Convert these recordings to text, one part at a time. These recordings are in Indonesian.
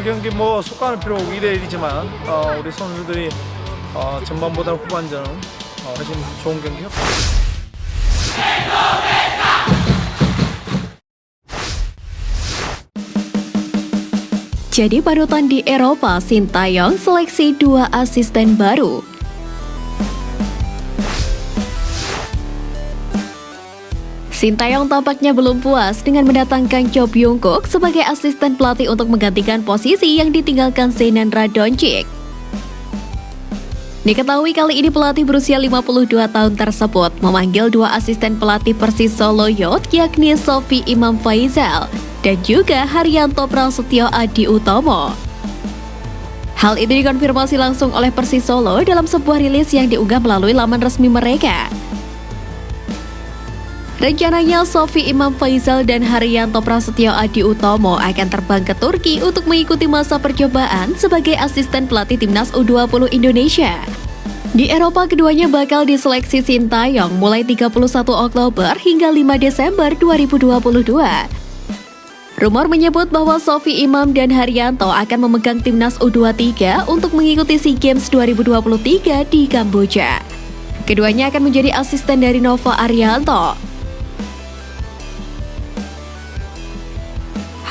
오늘 경기 속하는 필요 2대 1이지만 우리 선수들이 전반보다 후반전은 훨씬 좋은 경기였고. Jadi panutan di Eropa, Sintayong seleksi 2 asisten baru. Sintayong tampaknya belum puas dengan mendatangkan Cho Byung-kook sebagai asisten pelatih untuk menggantikan posisi yang ditinggalkan Zenan Radonjic. Diketahui kali ini pelatih berusia 52 tahun tersebut memanggil 2 asisten pelatih Persis Solo Youth, yakni Sofi Imam Faisal dan juga Haryanto Prasetyo Adi Utomo. Hal itu dikonfirmasi langsung oleh Persis Solo dalam sebuah rilis yang diunggah melalui laman resmi mereka. Rencananya Sofi Imam Faisal dan Haryanto Prasetyo Adi Utomo akan terbang ke Turki untuk mengikuti masa percobaan sebagai asisten pelatih timnas U20 Indonesia. Di Eropa, keduanya bakal diseleksi Sintayong mulai 31 Oktober hingga 5 Desember 2022. Rumor menyebut bahwa Sofi Imam dan Haryanto akan memegang timnas U23 untuk mengikuti SEA Games 2023 di Kamboja. Keduanya akan menjadi asisten dari Nova Arianto.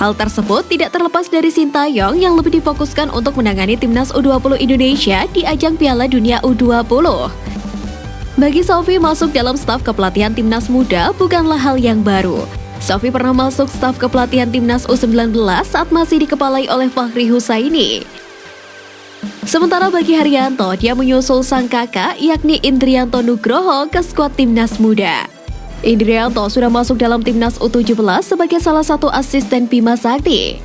Hal tersebut tidak terlepas dari Sintayong yang lebih difokuskan untuk menangani timnas U20 Indonesia di ajang Piala Dunia U20. Bagi Sofi, masuk dalam staf kepelatihan timnas muda bukanlah hal yang baru. Sofi pernah masuk staf kepelatihan timnas U19 saat masih dikepalai oleh Fahri Husaini. Sementara bagi Haryanto, dia menyusul sang kakak yakni Indrianto Nugroho ke skuad timnas muda. Indrianto sudah masuk dalam timnas U17 sebagai salah satu asisten Bima Sakti.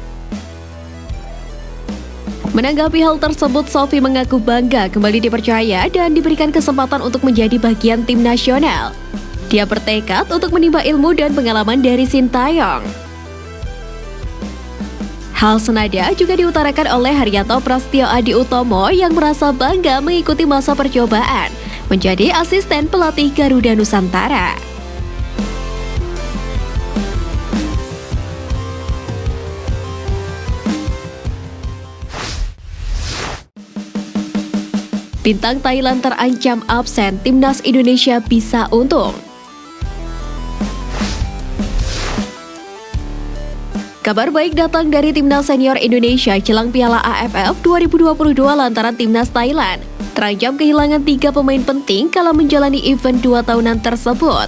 Menanggapi hal tersebut, Sofi mengaku bangga kembali dipercaya dan diberikan kesempatan untuk menjadi bagian tim nasional. Dia bertekad untuk menimba ilmu dan pengalaman dari Sintayong. Hal senada juga diutarakan oleh Haryanto Prasetyo Adi Utomo yang merasa bangga mengikuti masa percobaan menjadi asisten pelatih Garuda Nusantara. Bintang Thailand terancam absen, timnas Indonesia bisa untung. Kabar baik datang dari timnas senior Indonesia jelang Piala AFF 2022 lantaran timnas Thailand terancam kehilangan 3 pemain penting kala menjalani event 2 tahunan tersebut.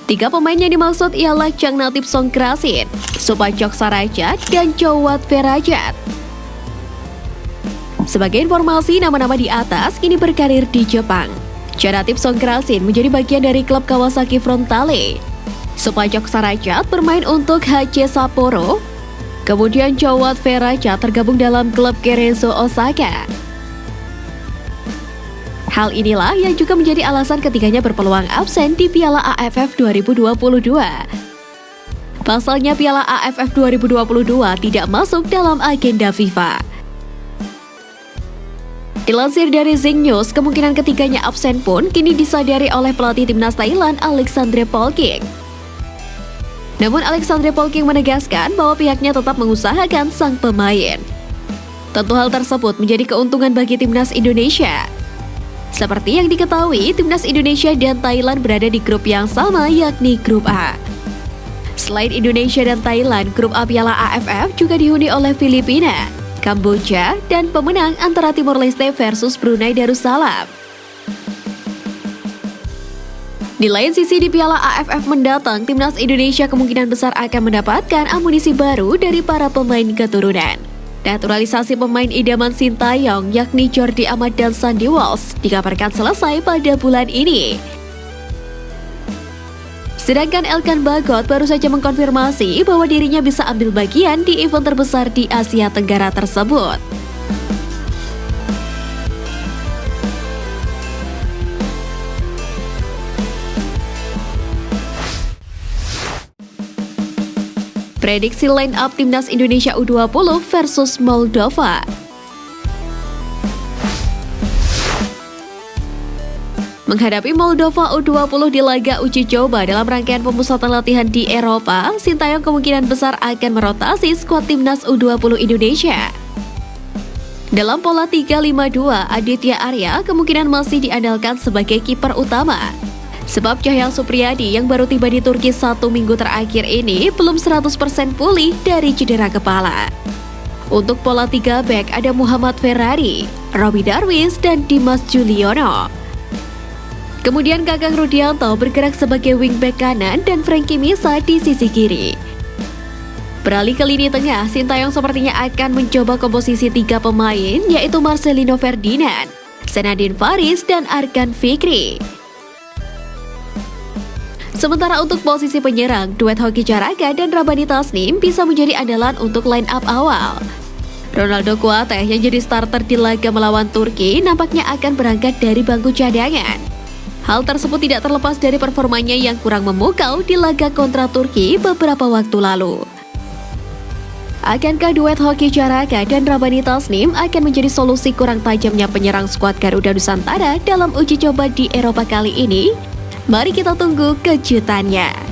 3 pemain yang dimaksud ialah Changnathip Songkrasin, Supachok Sarajat, dan Chowat Ferajat. Sebagai informasi, nama-nama di atas kini berkarir di Jepang. Changnathip Songkrasin menjadi bagian dari klub Kawasaki Frontale. Supachok Sarajat bermain untuk HC Sapporo. Kemudian Chowat Ferajat tergabung dalam klub Cerezo Osaka. Hal inilah yang juga menjadi alasan ketiganya berpeluang absen di Piala AFF 2022. Pasalnya Piala AFF 2022 tidak masuk dalam agenda FIFA. Dilansir dari Zing News, kemungkinan ketiganya absen pun kini disadari oleh pelatih timnas Thailand Alexandre Polking. Namun Alexandre Polking menegaskan bahwa pihaknya tetap mengusahakan sang pemain. Tentu hal tersebut menjadi keuntungan bagi timnas Indonesia. Seperti yang diketahui, timnas Indonesia dan Thailand berada di grup yang sama yakni grup A. Selain Indonesia dan Thailand, grup A Piala AFF juga dihuni oleh Filipina, Kamboja, dan pemenang antara Timor Leste versus Brunei Darussalam. Di lain sisi, di Piala AFF mendatang, timnas Indonesia kemungkinan besar akan mendapatkan amunisi baru dari para pemain keturunan. Naturalisasi pemain idaman Sintayong yakni Jordi Amat dan Sandy Walsh dikabarkan selesai pada bulan ini. Sedangkan Elkan Bagot baru saja mengkonfirmasi bahwa dirinya bisa ambil bagian di event terbesar di Asia Tenggara tersebut. Prediksi line up timnas Indonesia U20 versus Moldova. Menghadapi Moldova U20 di laga uji coba dalam rangkaian pemusatan latihan di Eropa, Sintayong kemungkinan besar akan merotasi skuad timnas U20 Indonesia. Dalam pola 3-5-2, Aditya Arya kemungkinan masih diandalkan sebagai kiper utama. Sebab Cahyang Supriyadi yang baru tiba di Turki 1 minggu terakhir ini belum 100% pulih dari cedera kepala. Untuk pola 3 back ada Muhammad Ferrari, Robby Darwis, dan Dimas Juliono. Kemudian Kakang Rudianto bergerak sebagai wingback kanan dan Frankie Misa di sisi kiri. Beralih ke lini tengah, Sintayong sepertinya akan mencoba komposisi 3 pemain, yaitu Marcelino Ferdinand, Senadin Faris, dan Arkan Fikri. Sementara untuk posisi penyerang, duet Hoki Caraka dan Rabani Tasnim bisa menjadi andalan untuk line up awal. Ronaldo Kuateh yang jadi starter di laga melawan Turki nampaknya akan berangkat dari bangku cadangan. Hal tersebut tidak terlepas dari performanya yang kurang memukau di laga kontra Turki beberapa waktu lalu. Akankah duet Hoki Caraka dan Rabani Tasnim akan menjadi solusi kurang tajamnya penyerang skuad Garuda Nusantara dalam uji coba di Eropa kali ini? Mari kita tunggu kejutannya.